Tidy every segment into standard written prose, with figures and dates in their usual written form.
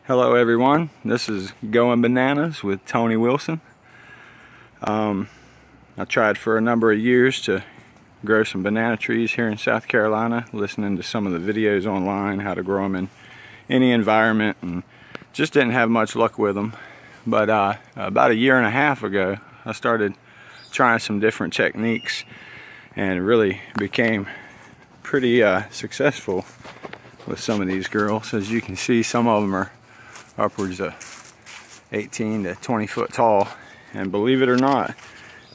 Hello everyone, this is Going Bananas with Tony Wilson. I tried for a number of years to grow some banana trees here in South Carolina, listening to some of the videos online, how to grow them in any environment, and just didn't have much luck with them. But about a year and a half ago, I started trying some different techniques and really became pretty successful with some of these girls. As you can see, some of them are upwards of 18 to 20 foot tall, and believe it or not,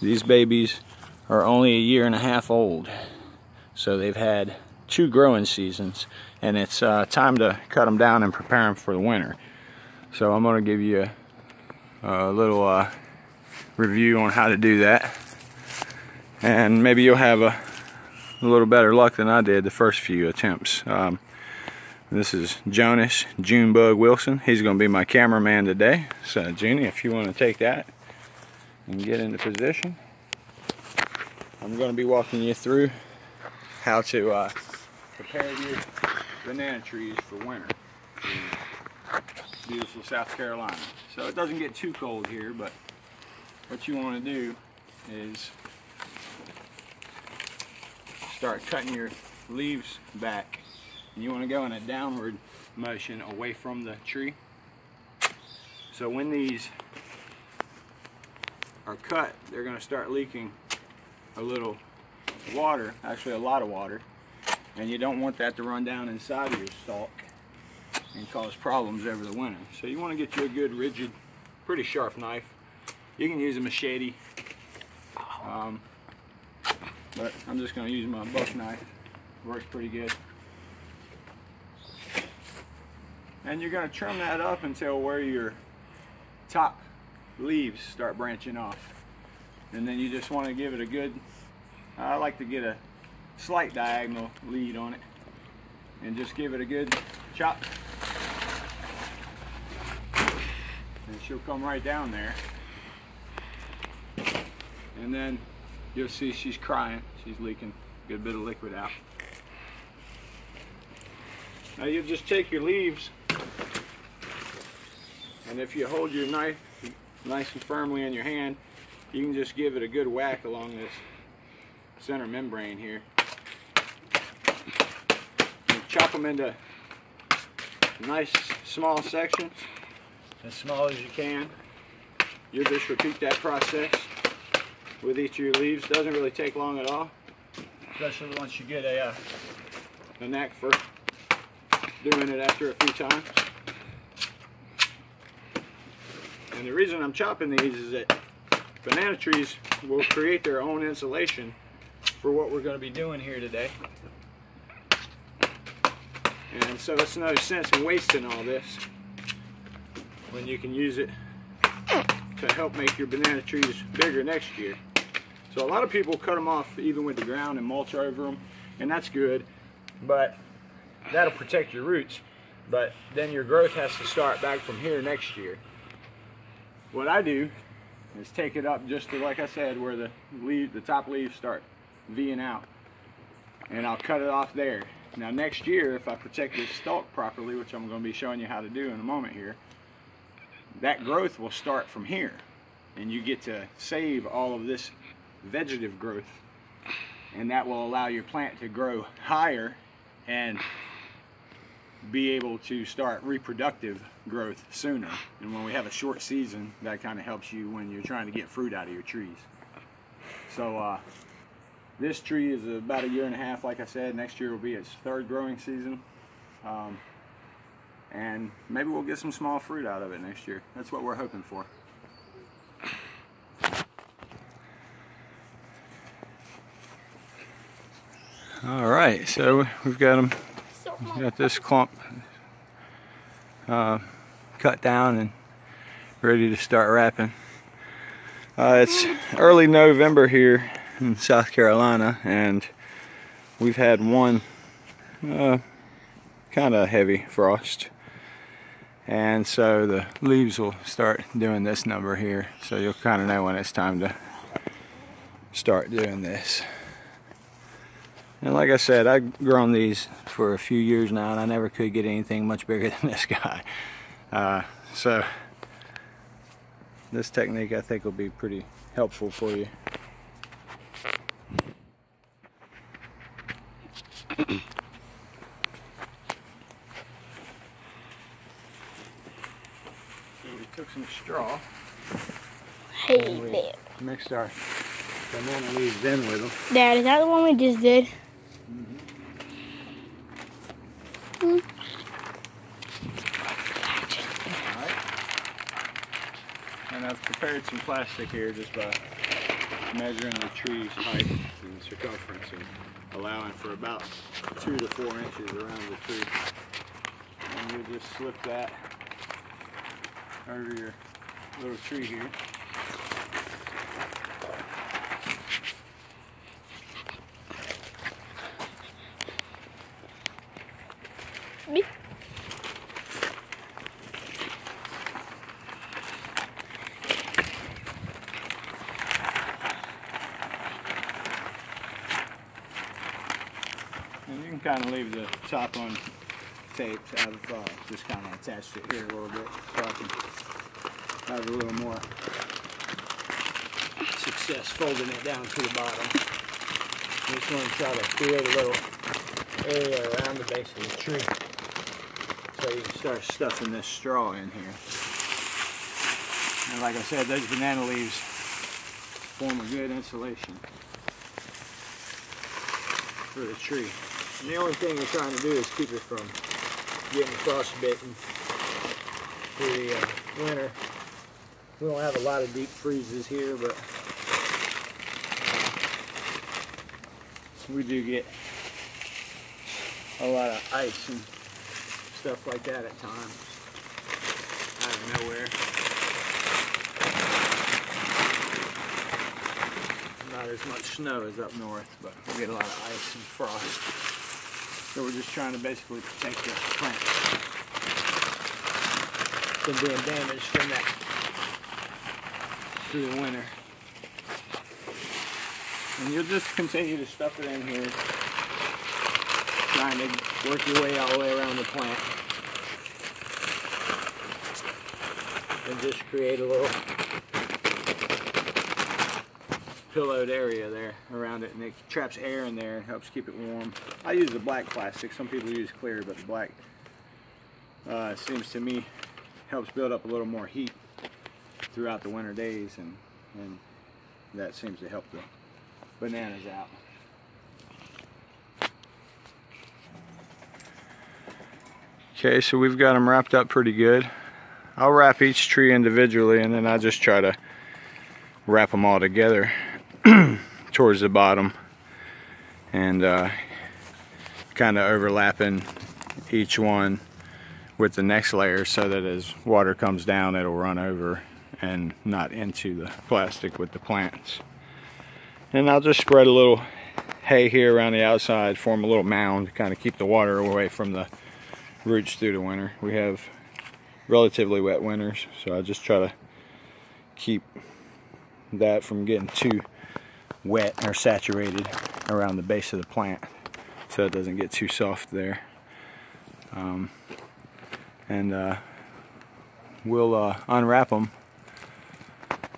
these babies are only a year and a half old, so they've had 2 growing seasons, and it's time to cut them down and prepare them for the winter. So I'm going to give you a little review on how to do that, and maybe you'll have a little better luck than I did the first few attempts. This is Jonas Junebug Wilson. He's going to be my cameraman today. So Junie, if you want to take that and get into position, I'm going to be walking you through how to prepare your banana trees for winter in beautiful South Carolina. So it doesn't get too cold here, but what you want to do is start cutting your leaves back. And you want to go in a downward motion away from the tree. So when these are cut, they're going to start leaking a little water, actually a lot of water, and you don't want that to run down inside of your stalk and cause problems over the winter. So you want to get you a good, rigid, pretty sharp knife. You can use a machete, but I'm just going to use my buck knife. Works pretty good. And you're going to trim that up until where your top leaves start branching off. And then you just want to give it a good, I like to get a slight diagonal lead on it. And just give it a good chop. And she'll come right down there. And then you'll see she's crying. She's leaking a good bit of liquid out. Now you'll just take your leaves, and if you hold your knife nice and firmly in your hand, you can just give it a good whack along this center membrane here. You chop them into nice small sections, as small as you can. You'll just repeat that process with each of your leaves. Doesn't really take long at all, especially once you get a knack for doing it after a few times. And the reason I'm chopping these is that banana trees will create their own insulation for what we're going to be doing here today. And so it's no sense in wasting all this when you can use it to help make your banana trees bigger next year. So a lot of people cut them off even with the ground and mulch over them, and that's good, but that'll protect your roots, but then your growth has to start back from here next year. What I do is take it up just to, like I said, where the top leaves start V'ing out, and I'll cut it off there. Now next year, if I protect this stalk properly, which I'm going to be showing you how to do in a moment here, that growth will start from here, and you get to save all of this vegetative growth, and that will allow your plant to grow higher and be able to start reproductive growth sooner. And when we have a short season, that kind of helps you when you're trying to get fruit out of your trees. So this tree is about a year and a half, like I said. Next year will be its 3rd growing season, and maybe we'll get some small fruit out of it next year. That's what we're hoping for. All right, so we've got them. Got this clump cut down and ready to start wrapping. It's early November here in South Carolina, and we've had one kind of heavy frost, and so the leaves will start doing this number here, so you'll kind of know when it's time to start doing this. And like I said, I've grown these for a few years now, and I never could get anything much bigger than this guy. So this technique I think will be pretty helpful for you. We took some straw. Hey there. Mixed our banana leaves in with them. Dad, is that the one we just did? Alright. And I've prepared some plastic here just by measuring the tree's height and circumference and allowing for about 2 to 4 inches around the tree. And you just slip that over your little tree here. Me? And you can kind of leave the top on taped. I've just kind of attached it here a little bit so I can have a little more success folding it down to the bottom. I just want to try to create a little area around the base of the tree so you can start stuffing this straw in here. And like I said, those banana leaves form a good insulation for the tree. And the only thing we're trying to do is keep it from getting frostbitten through the winter. We don't have a lot of deep freezes here, but we do get a lot of ice and stuff like that at times out of nowhere. Not as much snow as up north, but we get a lot of ice and frost. So we're just trying to basically protect the plant from being damaged from that through the winter. And you'll just continue to stuff it in here, trying to work your way all the way around the plant. And just create a little pillowed area there around it, and it traps air in there and helps keep it warm. I use the black plastic. Some people use clear, but the black seems to me helps build up a little more heat throughout the winter days, and that seems to help the bananas out. Okay, so we've got them wrapped up pretty good. I'll wrap each tree individually, and then I just try to wrap them all together towards the bottom, and kind of overlapping each one with the next layer so that as water comes down it'll run over and not into the plastic with the plants. And I'll just spread a little hay here around the outside, form a little mound to kind of keep the water away from the roots through the winter. We have relatively wet winters, so I just try to keep that from getting too wet or saturated around the base of the plant so it doesn't get too soft there. We'll unwrap them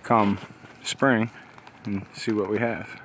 come spring and see what we have.